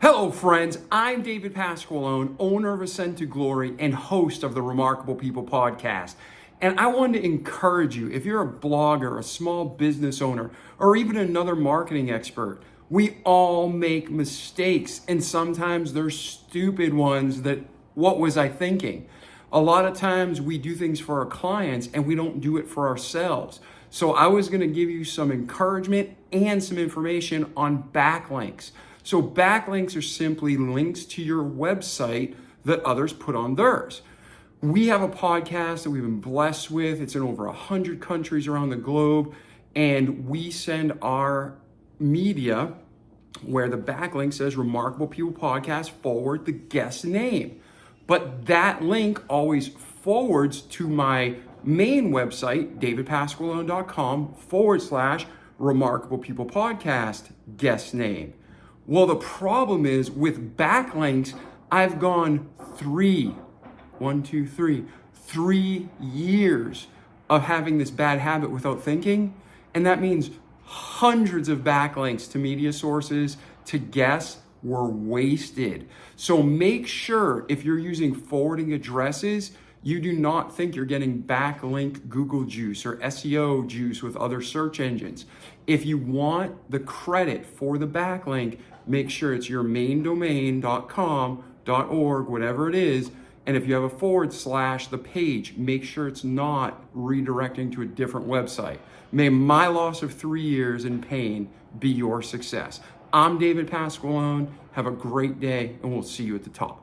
Hello friends, I'm David Pasqualone, owner of Ascend to Glory and host of the Remarkable People podcast. And I wanted to encourage you, if you're a blogger, a small business owner, or even another marketing expert, we all make mistakes, and sometimes they're stupid ones that, what was I thinking? A lot of times we do things for our clients and we don't do it for ourselves. So I was gonna give you some encouragement and some information on backlinks. So backlinks are simply links to your website that others put on theirs. We have a podcast that we've been blessed with. It's in over 100 countries around the globe. And we send our media where the backlink says Remarkable People Podcast / the guest name. But that link always forwards to my main website, davidpasqualone.com / Remarkable People Podcast guest name. Well, the problem is with backlinks, I've gone 3 years of having this bad habit without thinking. And that means hundreds of backlinks to media sources, to guests, were wasted. So make sure if you're using forwarding addresses, you do not think you're getting backlink Google juice or SEO juice with other search engines. If you want the credit for the backlink, make sure it's your main domain.com, .org, whatever it is. And if you have a / the page, make sure it's not redirecting to a different website. May my loss of 3 years in pain be your success. I'm David Pasqualone. Have a great day, and we'll see you at the top.